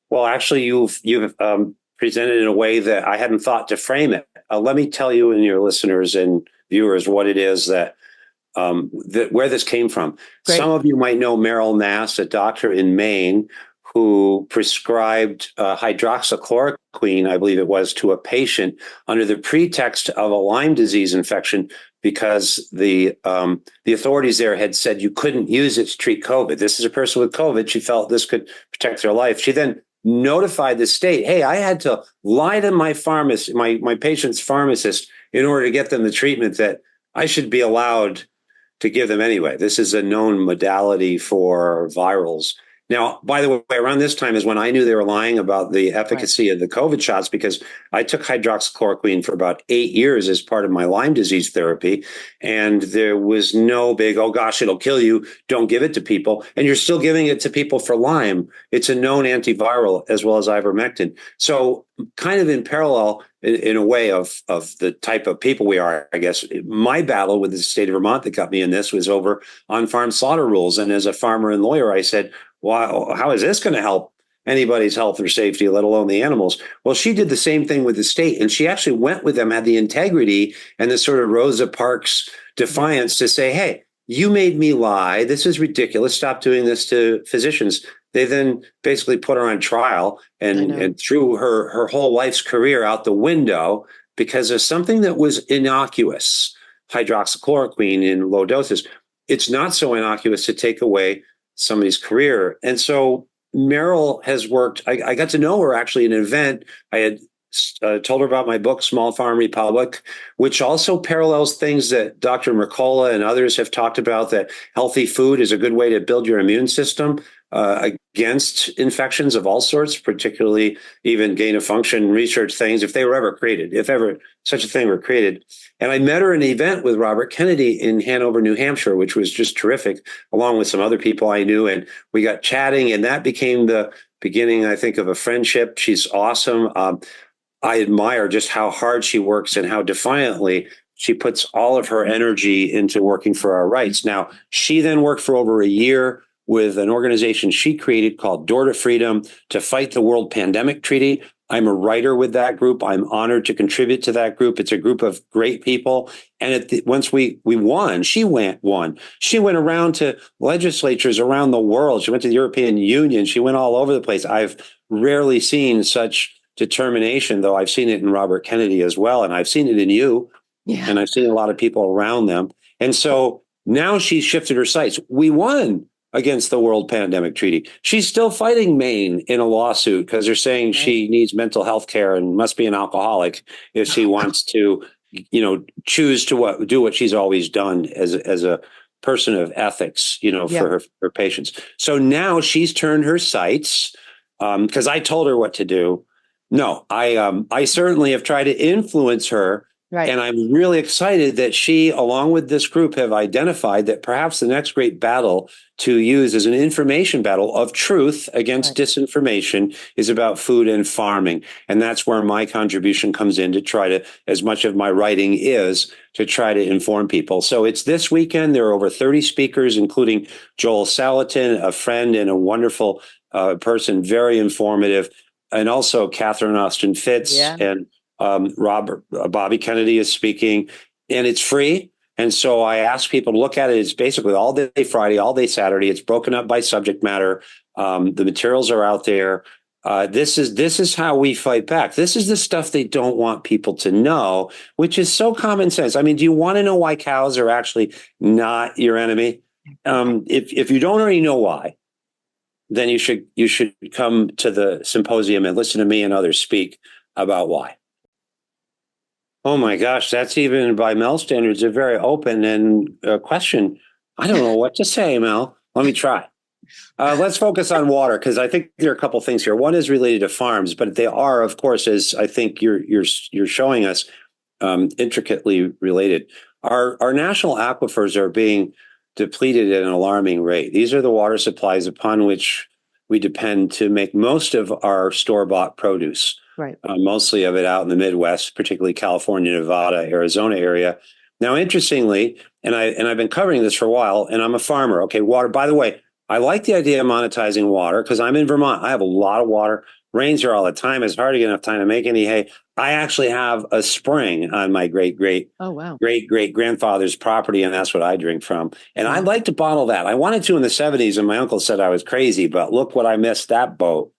Well, actually, you've presented in a way that I hadn't thought to frame it. Let me tell you and your listeners and viewers what it is that where this came from. Some Great. of you might know Merrill Nass, a doctor in Maine, who prescribed hydroxychloroquine, I believe it was, to a patient under the pretext of a Lyme disease infection because the authorities there had said you couldn't use it to treat COVID. This is a person with COVID. She felt this could protect their life. She then notified the state, hey, I had to lie to my pharmacist, my patient's pharmacist, in order to get them the treatment that I should be allowed to give them anyway. This is a known modality for virals. Now, by the way, around this time is when I knew they were lying about the Right. efficacy of the COVID shots because I took hydroxychloroquine for about 8 years as part of my Lyme disease therapy. And there was no big, oh gosh, it'll kill you. Don't give it to people. And you're still giving it to people for Lyme. It's a known antiviral as well as ivermectin. So kind of in parallel, in a way of the type of people we are, I guess. My battle with the state of Vermont that got me in this was over on-farm slaughter rules. And as a farmer and lawyer, I said, wow, how is this going to help anybody's health or safety, let alone the animals? Well, she did the same thing with the state. And she actually went with them, had the integrity and the sort of Rosa Parks defiance to say, hey, you made me lie. This is ridiculous. Stop doing this to physicians. They then basically put her on trial and threw her whole life's career out the window because of something that was innocuous, hydroxychloroquine in low doses. It's not so innocuous to take away somebody's career. And so Meryl has worked. I got to know her actually in an event. I had told her about my book, Small Farm Republic, which also parallels things that Dr. Mercola and others have talked about, that healthy food is a good way to build your immune system against infections of all sorts, particularly even gain of function research things, if they were ever created, if ever such a thing were created. And I met her in an event with Robert Kennedy in Hanover, New Hampshire, which was just terrific, along with some other people I knew. And we got chatting, and that became the beginning, I think, of a friendship. She's awesome. I admire just how hard she works and how defiantly she puts all of her energy into working for our rights. Now, she then worked for over a year with an organization she created called Door to Freedom to fight the World Pandemic Treaty. I'm a writer with that group. I'm honored to contribute to that group. It's a group of great people. And once we won, she went around to legislatures around the world. She went to the European Union. She went all over the place. I've rarely seen such determination, though I've seen it in Robert Kennedy as well. And I've seen it in you. Yeah. And I've seen a lot of people around them. And so now she's shifted her sights. We won against the World Pandemic Treaty. She's still fighting Maine in a lawsuit because they're saying she needs mental health care and must be an alcoholic if she wants to, choose to do what she's always done as a person of ethics, for her patients. So now she's turned her sights because I told her what to do. No, I certainly have tried to influence her. Right. And I'm really excited that she, along with this group, have identified that perhaps the next great battle to use as an information battle of truth against disinformation is about food and farming. And that's where my contribution comes in to try to, as much of my writing is, to try to inform people. So it's this weekend. There are over 30 speakers, including Joel Salatin, a friend and a wonderful person, very informative, and also Catherine Austin Fitz and Bobby Kennedy is speaking, and it's free. And so I ask people to look at it. It's basically all day Friday, all day Saturday. It's broken up by subject matter. The materials are out there. This is how we fight back. This is the stuff they don't want people to know, which is so common sense. I mean, do you want to know why cows are actually not your enemy? If you don't already know why, then you should come to the symposium and listen to me and others speak about why. Oh my gosh, that's even by Mel standards, a very open and question. I don't know what to say, Mel. Let me try. Let's focus on water because I think there are a couple things here. One is related to farms, but they are, of course, as I think you're showing us, intricately related. Our national aquifers are being depleted at an alarming rate. These are the water supplies upon which we depend to make most of our store-bought produce. Right. Mostly of it out in the Midwest, particularly California, Nevada, Arizona area. Now, interestingly, and I've been covering this for a while, and I'm a farmer. Okay, water. By the way, I like the idea of monetizing water because I'm in Vermont. I have a lot of water. Rains here all the time. It's hard to get enough time to make any hay. I actually have a spring on my Oh, wow. great grandfather's property, and that's what I drink from. And I'd Wow. like to bottle that. I wanted to in the 70s, and my uncle said I was crazy, but look what I missed that boat.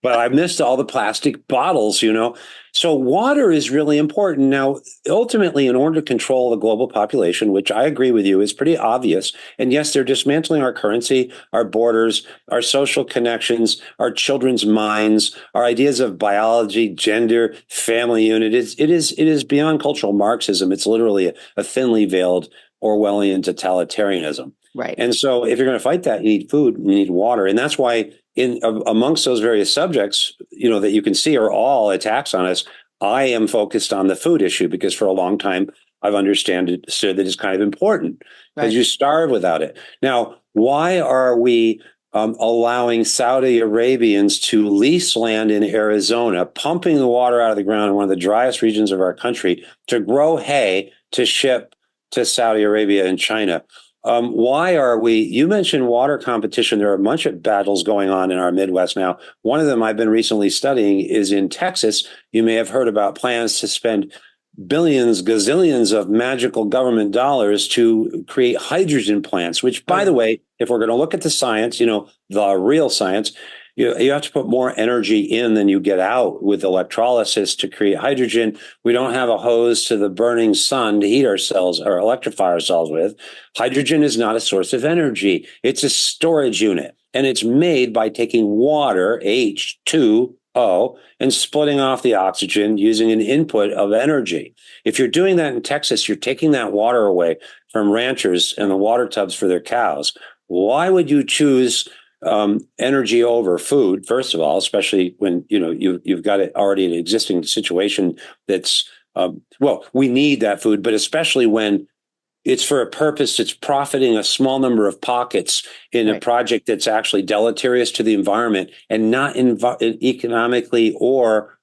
But I missed all the plastic bottles, you know. So water is really important. Now, ultimately, in order to control the global population, which I agree with you is pretty obvious, and yes, they're dismantling our currency, our borders, our social connections, our children's minds, our ideas of biology, gender, family unit. It is beyond cultural Marxism. It's literally a thinly veiled Orwellian totalitarianism. Right. And so, if you're going to fight that, you need food, you need water, and that's why amongst those various subjects, that you can see are all attacks on us. I am focused on the food issue because for a long time I've understood that it's kind of important because Right. you starve without it. Now, why are we allowing Saudi Arabians to lease land in Arizona, pumping the water out of the ground in one of the driest regions of our country to grow hay to ship to Saudi Arabia and China? Why are we? You mentioned water competition. There are a bunch of battles going on in our Midwest now. One of them I've been recently studying is in Texas. You may have heard about plans to spend billions, gazillions of magical government dollars to create hydrogen plants, which, Oh, by the yeah. way, if we're going to look at the science, the real science, you have to put more energy in than you get out with electrolysis to create hydrogen. We don't have a hose to the burning sun to heat ourselves or electrify ourselves with. Hydrogen is not a source of energy. It's a storage unit, and it's made by taking water, H2O, and splitting off the oxygen using an input of energy. If you're doing that in Texas, you're taking that water away from ranchers and the water tubs for their cows. Why would you choose energy over food? First of all, especially when you've got it already an existing situation that's well, we need that food, but especially when it's for a purpose that's profiting a small number of pockets in a Right. project that's actually deleterious to the environment and not economically or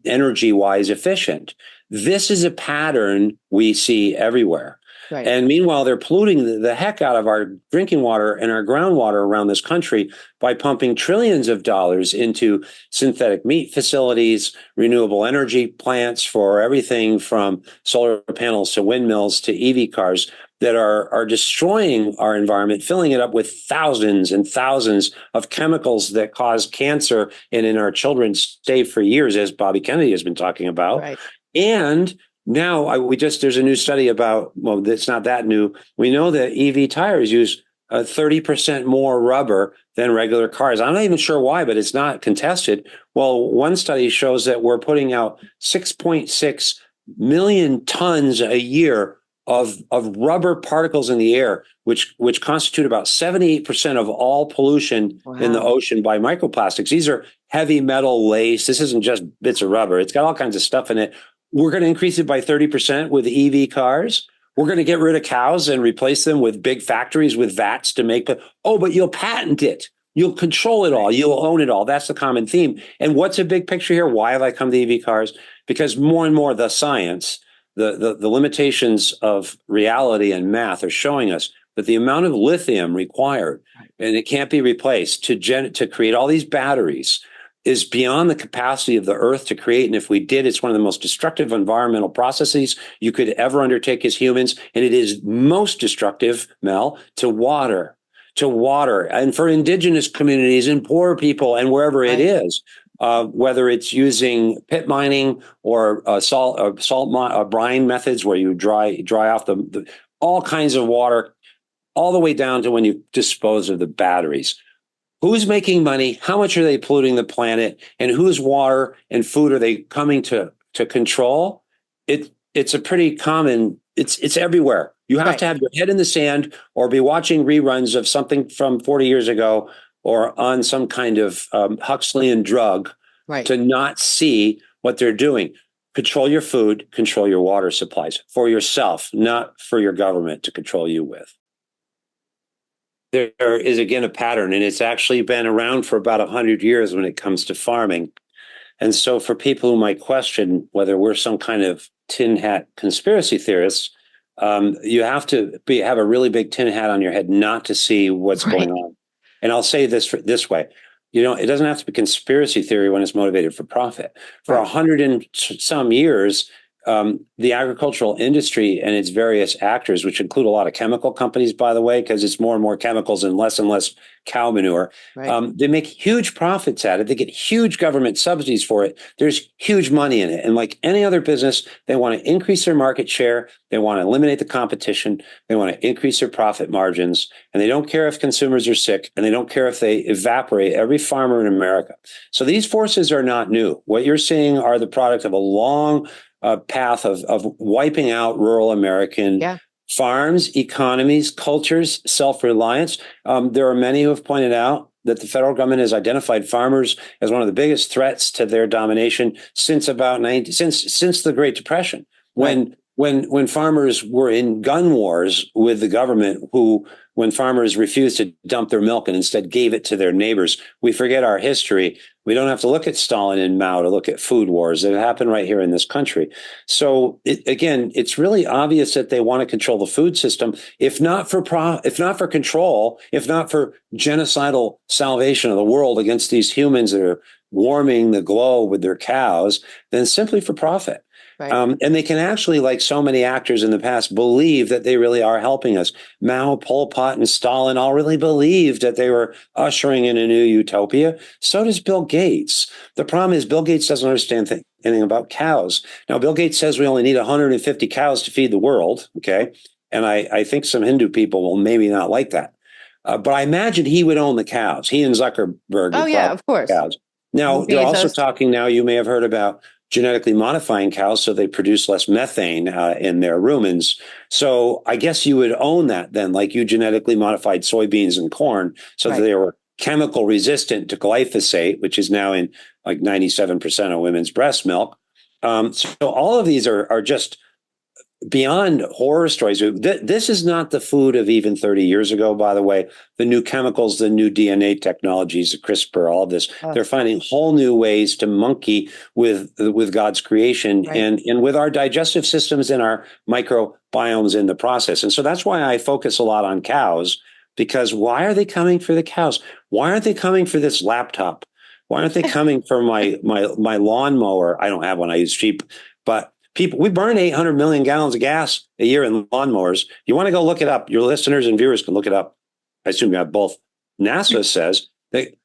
energy wise efficient. This is a pattern we see everywhere. Right. And meanwhile, they're polluting the heck out of our drinking water and our groundwater around this country by pumping trillions of dollars into synthetic meat facilities, renewable energy plants for everything from solar panels to windmills to EV cars that are destroying our environment, filling it up with thousands and thousands of chemicals that cause cancer and in our children stay for years, as Bobby Kennedy has been talking about. Right. And now there's a new study about, well, it's not that new. We know that EV tires use 30% more rubber than regular cars. I'm not even sure why, but it's not contested. Well, one study shows that we're putting out 6.6 million tons a year of rubber particles in the air, which constitute about 78% of all pollution in the Wow. ocean by microplastics. These are heavy metal lace. This isn't just bits of rubber. It's got all kinds of stuff in it. We're going to increase it by 30% with EV cars. We're going to get rid of cows and replace them with big factories with vats to make it. Oh, but you'll patent it. You'll control it all. Right. You'll own it all. That's the common theme. And what's a big picture here? Why have I come to EV cars? Because more and more the science, the limitations of reality and math are showing us that the amount of lithium required, Right. and it can't be replaced to create all these batteries, is beyond the capacity of the earth to create. And if we did, it's one of the most destructive environmental processes you could ever undertake as humans. And it is most destructive, Mel, to water. And for indigenous communities and poor people and wherever it Right. is, whether it's using pit mining or brine methods where you dry off the all kinds of water, all the way down to when you dispose of the batteries. Who's making money? How much are they polluting the planet? And whose water and food are they coming to control? It's a pretty common. It's everywhere. You have Right. to have your head in the sand or be watching reruns of something from 40 years ago or on some kind of Huxleyan drug Right. to not see what they're doing. Control your food, control your water supplies for yourself, not for your government to control you with. There is again a pattern, and it's actually been around for about 100 years when it comes to farming. And so, for people who might question whether we're some kind of tin hat conspiracy theorists, you have to have a really big tin hat on your head not to see what's Right. going on. And I'll say this way. It doesn't have to be conspiracy theory when it's motivated for profit. For Right. 100 and some years, the agricultural industry and its various actors, which include a lot of chemical companies, by the way, because it's more and more chemicals and less cow manure, Right. they make huge profits at it. They get huge government subsidies for it. There's huge money in it. And like any other business, they want to increase their market share. They want to eliminate the competition. They want to increase their profit margins. And they don't care if consumers are sick. And they don't care if they evaporate every farmer in America. So these forces are not new. What you're seeing are the product of a long path of wiping out rural American farms, economies, cultures, self-reliance. There are many who have pointed out that the federal government has identified farmers as one of the biggest threats to their domination since since the Great Depression, when farmers were in gun wars with the government, when farmers refused to dump their milk and instead gave it to their neighbors. We forget our history. We don't have to look at Stalin and Mao to look at food wars that happened right here in this country. So again, it's really obvious that they want to control the food system, if not for control, if not for genocidal salvation of the world against these humans that are warming the globe with their cows, then simply for profit. Right. And they can actually, like so many actors in the past, believe that they really are helping us. Mao, Pol Pot, and Stalin all really believed that they were ushering in a new utopia. So does Bill Gates. The problem is Bill Gates doesn't understand anything about cows. Now, Bill Gates says we only need 150 cows to feed the world. Okay. And I think some Hindu people will maybe not like that. But I imagine he would own the cows. He and Zuckerberg. Oh, yeah, of course. Cows. Now, they're also talking now, you may have heard about genetically modifying cows so they produce less methane in their rumens. So I guess you would own that then, like you genetically modified soybeans and corn so that they were chemical resistant to glyphosate, which is now in like 97% of women's breast milk. So all of these are just beyond horror stories. This is not the food of even 30 years ago, by the way. The new chemicals, the new DNA technologies, the CRISPR, all of this, they're finding whole new ways to monkey with God's creation and with our digestive systems and our microbiomes in the process. And so that's why I focus a lot on cows, because why are they coming for the cows? Why aren't they coming for this laptop? Why aren't they coming for my lawnmower? I don't have one. I use cheap, but we burn 800 million gallons of gas a year in lawnmowers. You want to go look it up. Your listeners and viewers can look it up. I assume you have both. NASA says that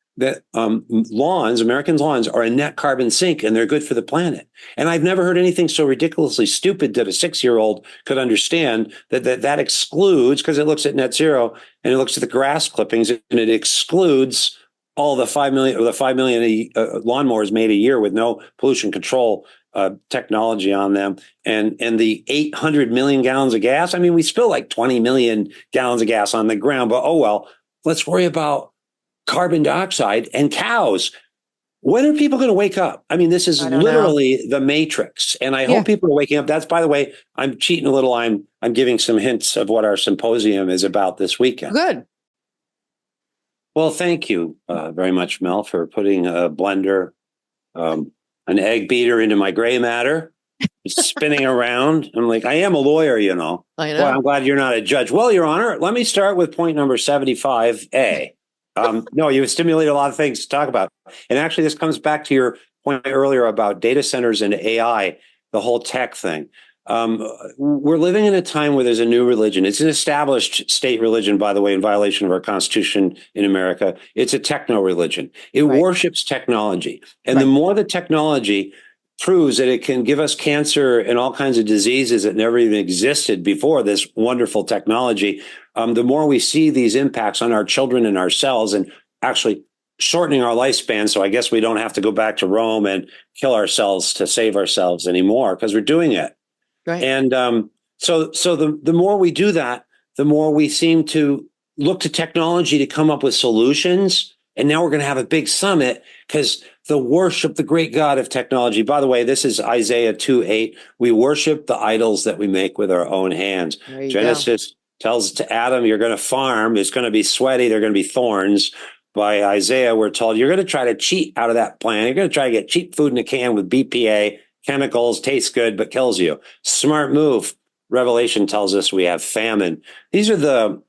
American lawns are a net carbon sink and they're good for the planet. And I've never heard anything so ridiculously stupid that a 6-year-old could understand that excludes, because it looks at net zero and it looks at the grass clippings and it excludes all the 5 million lawnmowers made a year with no pollution control technology on them, and the 800 million gallons of gas. I mean, we spill like 20 million gallons of gas on the ground, but oh well, let's worry about carbon dioxide and cows. When are people going to wake up? I mean, this is literally the Matrix, and I hope people are waking up. That's, by the way, I'm cheating a little. I'm giving some hints of what our symposium is about this weekend. Good. Well, thank you very much, Mel, for putting a blender, an egg beater into my gray matter, spinning around. I'm like, I am a lawyer, you know. I know. Well, I'm glad you're not a judge. Well, Your Honor, let me start with point number 75A. No, you stimulate a lot of things to talk about. And actually, this comes back to your point earlier about data centers and AI, the whole tech thing. We're living in a time where there's a new religion. It's an established state religion, by the way, in violation of our Constitution in America. It's a techno religion. It worships technology. And the more the technology proves that it can give us cancer and all kinds of diseases that never even existed before this wonderful technology, the more we see these impacts on our children and ourselves and actually shortening our lifespan. So I guess we don't have to go back to Rome and kill ourselves to save ourselves anymore because we're doing it. Right. And so the more we do that, the more we seem to look to technology to come up with solutions. And now we're going to have a big summit because the worship the great God of technology. By the way, this is Isaiah 2:8. We worship the idols that we make with our own hands. Genesis tells to Adam, you're going to farm. It's going to be sweaty. There are going to be thorns. By Isaiah, we're told you're going to try to cheat out of that plant. You're going to try to get cheap food in a can with BPA. Chemicals, tastes good, but kills you. Smart move. Revelation tells us we have famine. These are the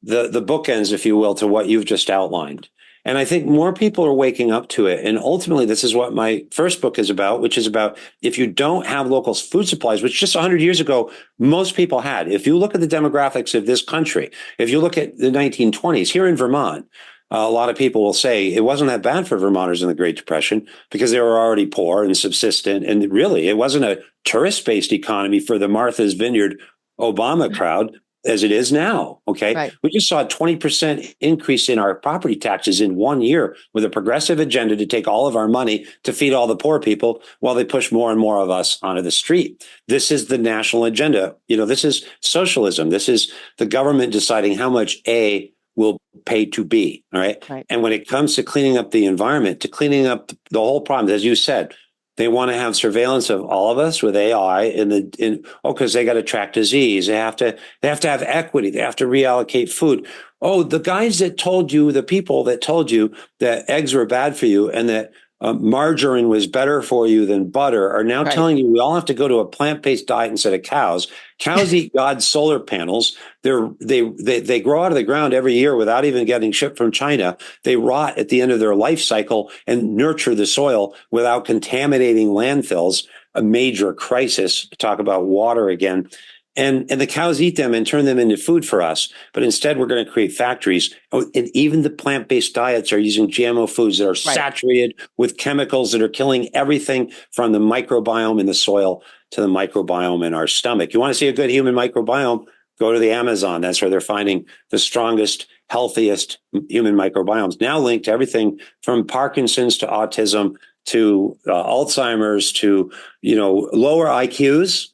the bookends, if you will, to what you've just outlined. And I think more people are waking up to it. And ultimately, this is what my first book is about, which is about if you don't have local food supplies, which just 100 years ago, most people had. If you look at the demographics of this country, if you look at the 1920s here in Vermont, a lot of people will say it wasn't that bad for Vermonters in the Great Depression because they were already poor and subsistent. And really, it wasn't a tourist-based economy for the Martha's Vineyard Obama crowd as it is now. Okay. Right. We just saw a 20% increase in our property taxes in 1 year with a progressive agenda to take all of our money to feed all the poor people while they push more and more of us onto the street. This is the national agenda. This is socialism. This is the government deciding how much A will pay to B. All right. Right. And when it comes to cleaning up the environment, to cleaning up the whole problem, as you said, they want to have surveillance of all of us with AI because they got to track disease. They have to have equity. They have to reallocate food. Oh, the guys that told you, the people that told you that eggs were bad for you and that margarine was better for you than butter are now telling you we all have to go to a plant-based diet instead of cows. Cows eat God's solar panels. They grow out of the ground every year without even getting shipped from China. They rot at the end of their life cycle and nurture the soil without contaminating landfills, a major crisis. Talk about water again. And the cows eat them and turn them into food for us. But instead, we're going to create factories. Oh, and even the plant-based diets are using GMO foods that are saturated with chemicals that are killing everything from the microbiome in the soil to the microbiome in our stomach. You want to see a good human microbiome? Go to the Amazon. That's where they're finding the strongest, healthiest human microbiomes. Now linked to everything from Parkinson's to autism to Alzheimer's to, lower IQs.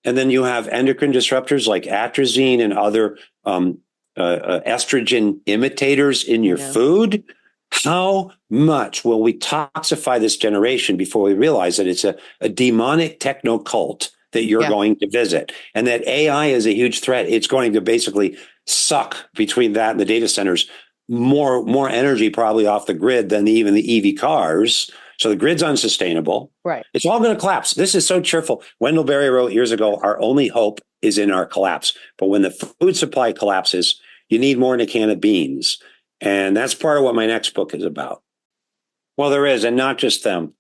And then you have endocrine disruptors like atrazine and other estrogen imitators in your food. How much will we toxify this generation before we realize that it's a demonic techno cult that you're going to visit, and that AI is a huge threat? It's going to basically suck between that and the data centers more energy probably off the grid than even the EV cars. So the grid's unsustainable. Right. It's all going to collapse. This is so cheerful. Wendell Berry wrote years ago, our only hope is in our collapse. But when the food supply collapses, you need more than a can of beans. And that's part of what my next book is about. Well, there is, and not just them.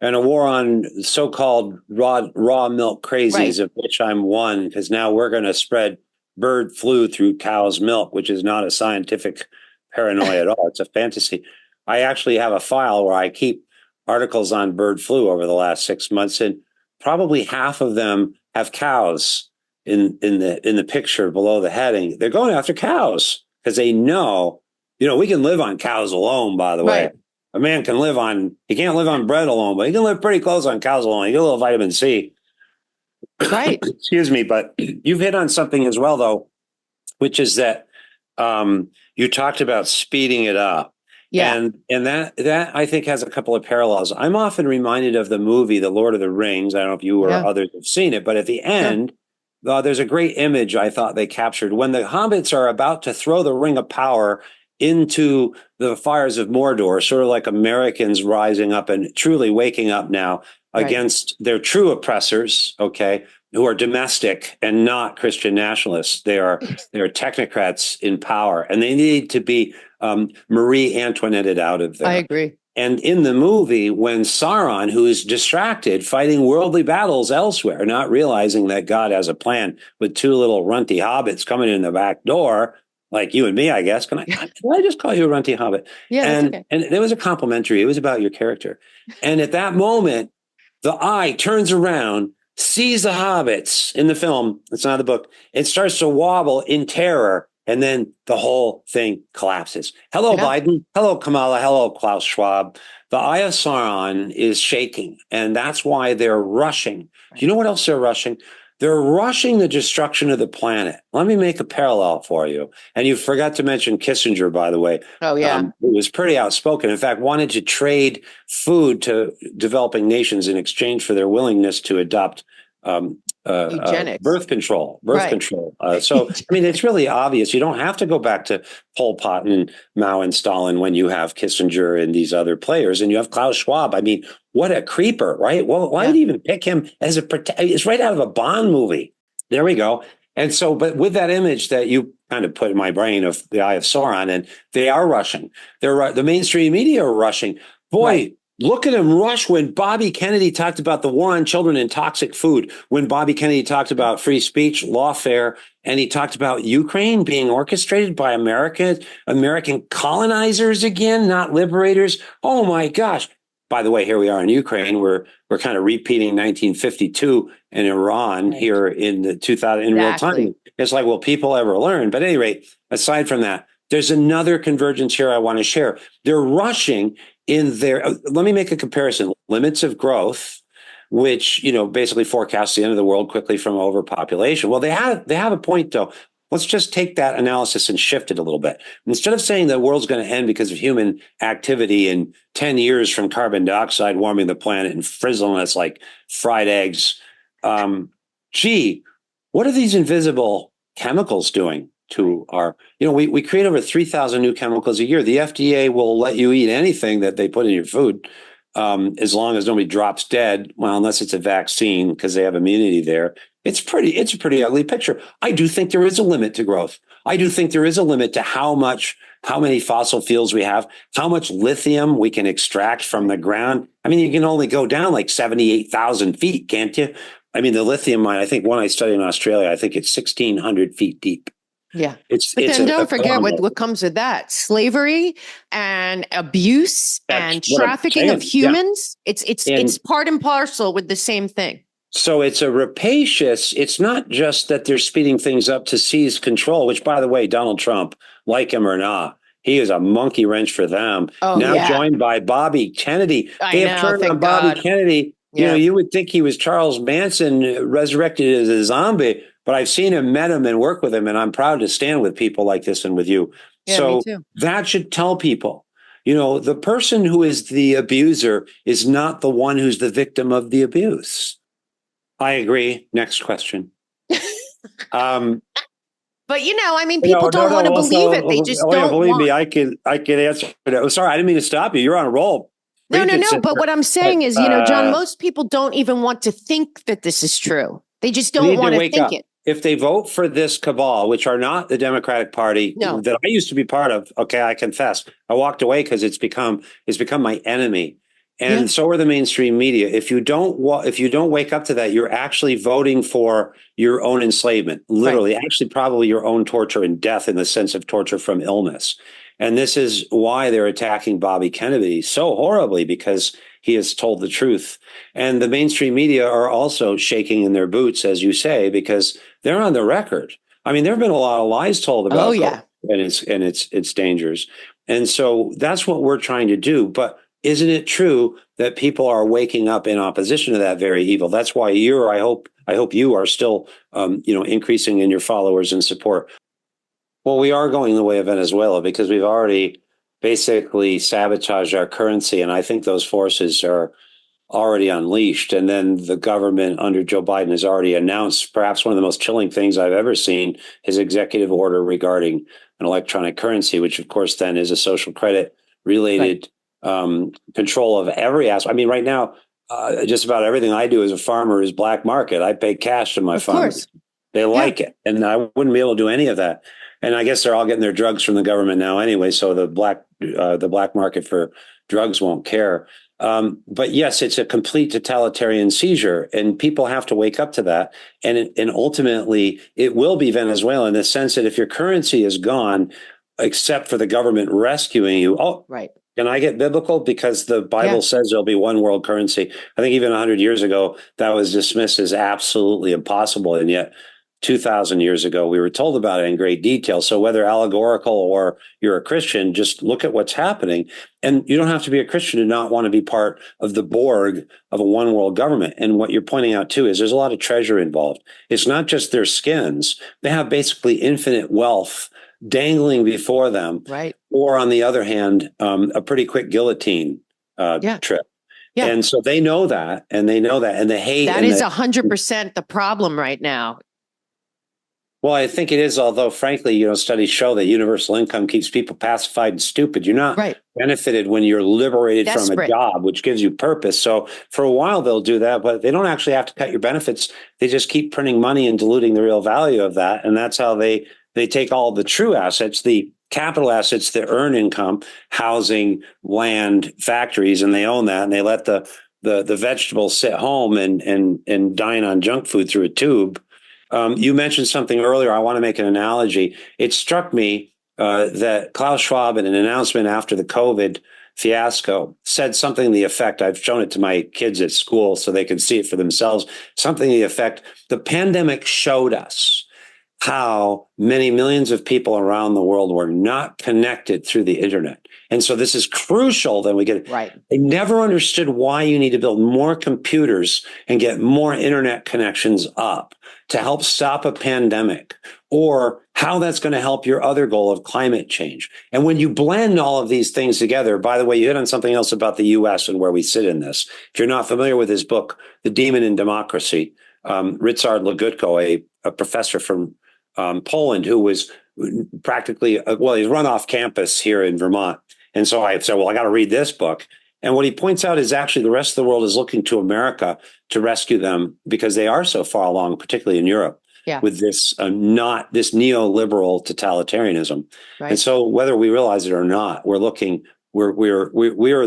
And a war on so-called raw milk crazies, of which I'm one, because now we're going to spread bird flu through cow's milk, which is not a scientific paranoia at all. It's a fantasy. I actually have a file where I keep articles on bird flu over the last 6 months, and probably half of them have cows in the picture below the heading. They're going after cows because they know, we can live on cows alone, by the way. A man can he can't live on bread alone, but he can live pretty close on cows alone. You get a little vitamin C. Right. Excuse me, but you've hit on something as well, though, which is that you talked about speeding it up. Yeah. And that I think has a couple of parallels. I'm often reminded of the movie, The Lord of the Rings. I don't know if you or others have seen it, but at the end, there's a great image I thought they captured when the hobbits are about to throw the ring of power into the fires of Mordor, sort of like Americans rising up and truly waking up now against their true oppressors, who are domestic and not Christian nationalists. They are technocrats in power, and they need to be Marie Antoinette out of there. I agree. And in the movie, when Sauron, who is distracted fighting worldly battles elsewhere, not realizing that God has a plan with two little runty hobbits coming in the back door, like you and me, I guess. Can I just call you a runty hobbit? Yeah, and okay. And there was a complimentary. It was about your character. And at that moment, the eye turns around, sees the hobbits in the film. It's not the book. It starts to wobble in terror. And then the whole thing collapses. Hello, Biden. Hello, Kamala. Hello, Klaus Schwab. The eye of Sauron is shaking. And that's why they're rushing. Do you know what else they're rushing? They're rushing the destruction of the planet. Let me make a parallel for you. And you forgot to mention Kissinger, by the way. Oh, yeah. Who was pretty outspoken. In fact, wanted to trade food to developing nations in exchange for their willingness to adopt birth control. So, I mean, it's really obvious. You don't have to go back to Pol Pot and Mao and Stalin when you have Kissinger and these other players, and you have Klaus Schwab. I mean, what a creeper, right? Well, why did he even pick him as it's right out of a Bond movie? There we go. And so, but with that image that you kind of put in my brain of the Eye of Sauron, and they are rushing. The mainstream media are rushing. Boy, Right. look at them rush when Bobby Kennedy talked about the war on children and toxic food, when Bobby Kennedy talked about free speech, lawfare, and he talked about Ukraine being orchestrated by American colonizers again, not liberators. Oh my gosh. By the way, here we are in Ukraine. We're kind of repeating 1952 in Iran Right. here in the 2000 in real Exactly. time. It's like, will people ever learn? But at any rate, aside from that, there's another convergence here I want to share. They're rushing in their, let me make a comparison. Limits of growth, which, basically forecasts the end of the world quickly from overpopulation. Well, they have a point though. Let's just take that analysis and shift it a little bit. Instead of saying the world's going to end because of human activity in 10 years from carbon dioxide warming the planet and frizzling us like fried eggs, gee, what are these invisible chemicals doing to our, we create over 3,000 new chemicals a year. The FDA will let you eat anything that they put in your food, as long as nobody drops dead. Well, unless it's a vaccine because they have immunity there. It's a pretty ugly picture. I do think there is a limit to growth. I do think there is a limit to how many fossil fuels we have, how much lithium we can extract from the ground. I mean, you can only go down like 78,000 feet, can't you? I mean, the lithium mine, I think one I studied in Australia, I think it's 1,600 feet deep. Yeah. It's But it's then a don't forget what, phenomenal. what comes with that. Slavery and abuse That's and what I'm trafficking of saying. Yeah. humans. It's And part and parcel with the same thing. so it's a rapacious, it's not just that they're speeding things up to seize control, which, by the way, Donald Trump, like him or not, he is a monkey wrench for them. Oh Now yeah. joined by Bobby Kennedy. They I have know, turned on thank Bobby God. Kennedy. Yeah. You would think he was Charles Manson resurrected as a zombie, but I've seen him, met him, and work with him, and I'm proud to stand with people like this and with you. Yeah, me So too. that should tell people, the person who is the abuser is not the one who's the victim of the abuse. I agree. Next question. Um, But I mean, people no, don't want to also, believe it. They just oh yeah, don't believe me, want. I can answer. Oh, sorry, I didn't mean to stop you. You're on a roll. No, Preach no, it, no. But sister. what I'm But saying is, John, most people don't even want to think that this is true. They just they don't need to want to wake think up. it. If they vote for this cabal, which are not the Democratic Party No. that I used to be part of, okay, I confess, I walked away because it's become my enemy, Yeah. and so are the mainstream media. If you don't wake up to that, you're actually voting for your own enslavement, literally, actually, probably your own torture and death in the sense of torture from illness. And this is why they're attacking Bobby Kennedy so horribly, because he has told the truth. And the mainstream media are also shaking in their boots, as you say, because they're on the record. I mean, there have been a lot of lies told Oh about yeah. COVID and its dangers. And so that's what we're trying to do. But isn't it true that people are waking up in opposition to that very evil? That's why I hope you are still, increasing in your followers and support. Well, we are going the way of Venezuela because we've already basically sabotaged our currency. And I think those forces are already unleashed. And then the government under Joe Biden has already announced perhaps one of the most chilling things I've ever seen, his executive order regarding an electronic currency, which of course then is a social credit related control of every aspect. I mean, right now, just about everything I do as a farmer is black market. I pay cash to my Of farmers. course. They Yeah. like it. And I wouldn't be able to do any of that. And I guess they're all getting their drugs from the government now anyway. So the black market for drugs won't care. But yes, it's a complete totalitarian seizure, and people have to wake up to that. And ultimately, it will be Venezuela in the sense that if your currency is gone, except for the government rescuing you, oh, Right. can I get biblical? Because the Yeah. Bible says there'll be one world currency. I think even 100 years ago, that was dismissed as absolutely impossible. And yet, 2,000 years ago, we were told about it in great detail. So whether allegorical or you're a Christian, just look at what's happening. And you don't have to be a Christian to not want to be part of the Borg of a one world government. And what you're pointing out, too, is there's a lot of treasure involved. It's not just their skins. They have basically infinite wealth dangling before them. Right. Or on the other hand, a pretty quick guillotine trip. Yeah. And so they know that, and they hate. That and is the 100% the problem right now. Well, I think it is, although frankly, studies show that universal income keeps people pacified and stupid. You're not Right. benefited when you're liberated from a Desperate. job, which gives you purpose. So for a while, they'll do that, but they don't actually have to cut your benefits. They just keep printing money and diluting the real value of that. And that's how they take all the true assets, the capital assets that earn income, housing, land, factories, and they own that. And they let the vegetables sit home and dine on junk food through a tube. You mentioned something earlier. I want to make an analogy. It struck me that Klaus Schwab, in an announcement after the COVID fiasco, said something to the effect, I've shown it to my kids at school so they can see it for themselves, something to the effect, the pandemic showed us how many millions of people around the world were not connected through the internet. And so this is crucial that we get it. Right. They never understood why you need to build more computers and get more internet connections up to help stop a pandemic, or how that's going to help your other goal of climate change. And when you blend all of these things together, by the way, you hit on something else about the US and where we sit in this. If you're not familiar with his book, The Demon in Democracy, Ryszard Legutko, a professor from Poland, who was practically, he's run off campus here in Vermont. And so I said, well, I got to read this book. And what he points out is actually the rest of the world is looking to America to rescue them because they are so far along, particularly in Europe, with this not this neoliberal totalitarianism. Right. And so whether we realize it or not, we are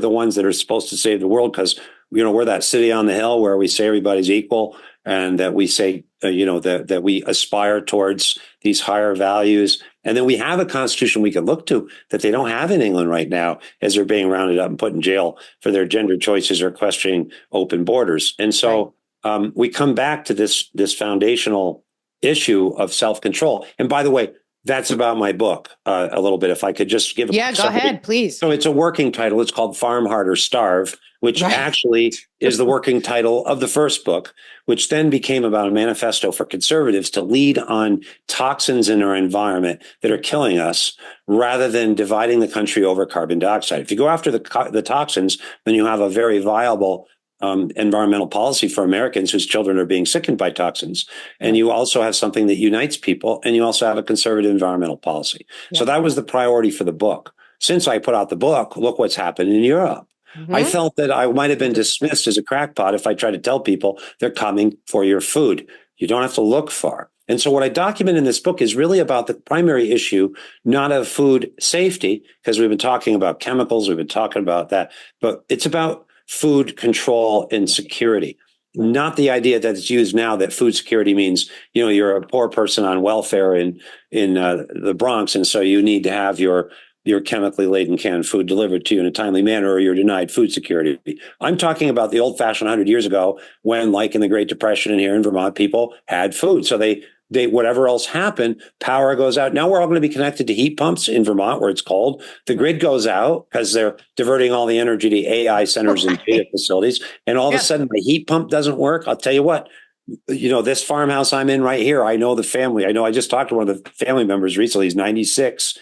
the ones that are supposed to save the world because, we're that city on the hill where we say everybody's equal and that we say, that we aspire towards these higher values. And then we have a constitution we can look to that they don't have in England right now as they're being rounded up and put in jail for their gender choices or questioning open borders. And so we come back to this foundational issue of self-control. And by the way, that's about my book a little bit. If I could just give go ahead, please. So it's a working title. It's called Farm Hard or Starve, which actually is the working title of the first book, which then became about a manifesto for conservatives to lead on toxins in our environment that are killing us rather than dividing the country over carbon dioxide. If you go after the toxins, then you have a very viable environmental policy for Americans whose children are being sickened by toxins. And you also have something that unites people, and you also have a conservative environmental policy. Yep. So that was the priority for the book. Since I put out the book, look what's happened in Europe. Mm-hmm. I felt that I might have been dismissed as a crackpot if I tried to tell people they're coming for your food. You don't have to look far. And so what I document in this book is really about the primary issue, not of food safety, because we've been talking about chemicals, we've been talking about that, but it's about food control and security, not the idea that it's used now that food security means, you're a poor person on welfare in the Bronx. And so you need to have your chemically laden canned food delivered to you in a timely manner or you're denied food security. I'm talking about the old fashioned 100 years ago when, like in the Great Depression and here in Vermont, people had food. So they whatever else happened, power goes out. Now we're all going to be connected to heat pumps in Vermont where it's cold. The grid goes out because they're diverting all the energy to AI centers and data facilities. And all of a sudden my heat pump doesn't work. I'll tell you what, this farmhouse I'm in right here, I know the family. I just talked to one of the family members recently. He's 96.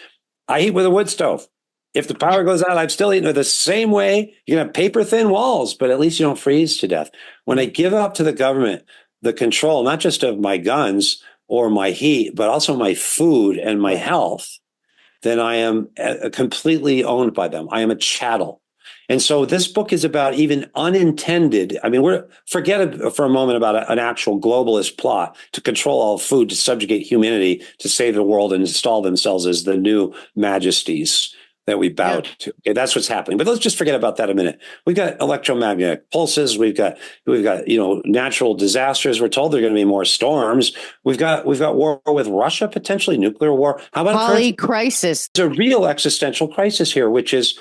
I heat with a wood stove. If the power goes out, I'm still eating the same way. You're going to have paper thin walls, but at least you don't freeze to death. When I give up to the government the control, not just of my guns or my heat, but also my food and my health, then I am completely owned by them. I am a chattel. And so this book is about even unintended. I mean, forget for a moment about an actual globalist plot to control all food, to subjugate humanity, to save the world and install themselves as the new majesties that we bow to. Okay, that's what's happening. But let's just forget about that a minute. We've got electromagnetic pulses. We've got natural disasters. We're told there are going to be more storms. We've got war with Russia, potentially nuclear war. How about crisis? It's a real existential crisis here, which is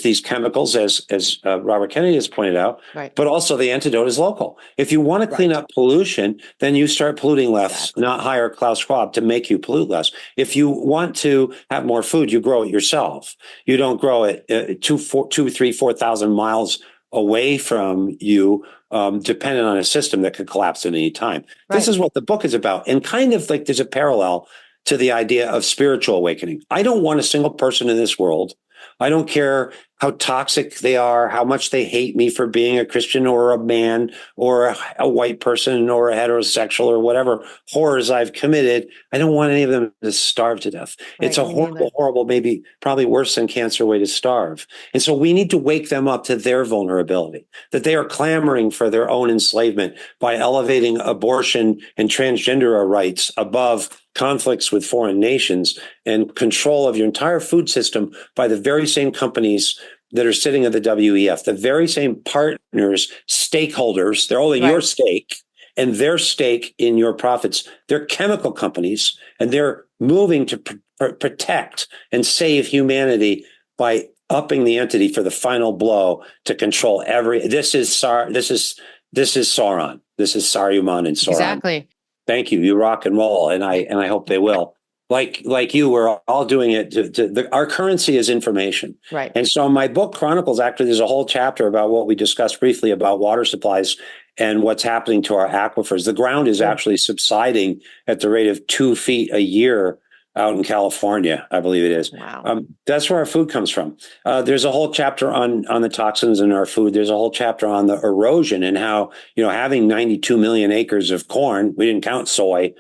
these chemicals, as Robert Kennedy has pointed out, but also the antidote is local. If you want to clean up pollution, then you start polluting less, not hire Klaus Schwab to make you pollute less. If you want to have more food, you grow it yourself. You don't grow it 4,000 miles away from you, dependent on a system that could collapse at any time. This is what the book is about. And kind of like there's a parallel to the idea of spiritual awakening. I don't want a single person in this world. I don't care how toxic they are, how much they hate me for being a Christian or a man or a white person or a heterosexual or whatever horrors I've committed. I don't want any of them to starve to death. It's a Right, me neither. horrible, horrible, maybe probably worse than cancer way to starve. And so we need to wake them up to their vulnerability, that they are clamoring for their own enslavement by elevating abortion and transgender rights above conflicts with foreign nations and control of your entire food system by the very same companies that are sitting at the WEF, the very same partners, stakeholders. They're holding your stake and their stake in your profits. They're chemical companies, and they're moving to protect and save humanity by upping the entity for the final blow to control every. This is Sauron. This is Saruman and Sauron. Exactly. Thank you. You rock and roll, and I hope they will. Like you, we're all doing it. Our currency is information, Right. And so my book chronicles. Actually, there's a whole chapter about what we discussed briefly about water supplies and what's happening to our aquifers. The ground is actually subsiding at the rate of 2 feet a year out in California, I believe it is. Wow. That's where our food comes from. There's a whole chapter on the toxins in our food. There's a whole chapter on the erosion and how, having 92 million acres of corn, we didn't count soy,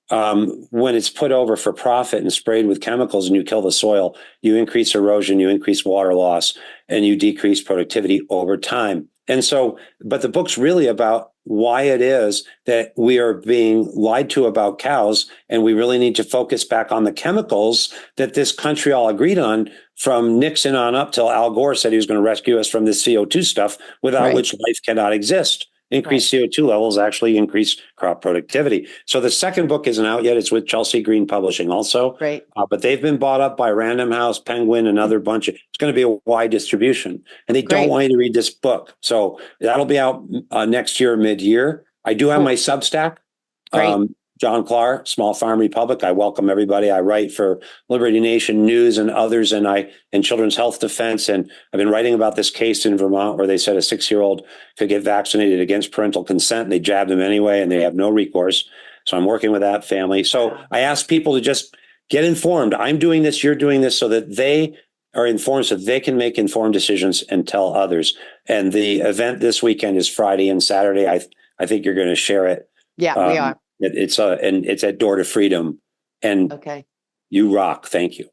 when it's put over for profit and sprayed with chemicals and you kill the soil, you increase erosion, you increase water loss, and you decrease productivity over time. And so, but the book's really about why it is that we are being lied to about cows, and we really need to focus back on the chemicals that this country all agreed on from Nixon on up till Al Gore said he was going to rescue us from this CO2 stuff, without which life cannot exist. Increased CO2 levels actually increase crop productivity. So the second book isn't out yet. It's with Chelsea Green Publishing also. Right. But they've been bought up by Random House, Penguin, another bunch. It's going to be a wide distribution. And they don't want you to read this book. So that'll be out next year, mid-year. I do have my Substack. John Klar, Small Farm Republic. I welcome everybody. I write for Liberty Nation News and others, and Children's Health Defense. And I've been writing about this case in Vermont where they said a 6-year-old could get vaccinated against parental consent, and they jabbed him anyway, and they have no recourse. So I'm working with that family. So I ask people to just get informed. I'm doing this, you're doing this, so that they are informed, so they can make informed decisions and tell others. And the event this weekend is Friday and Saturday. I think you're going to share it. Yeah, we are. And it's at Door to Freedom, and you rock. Thank you.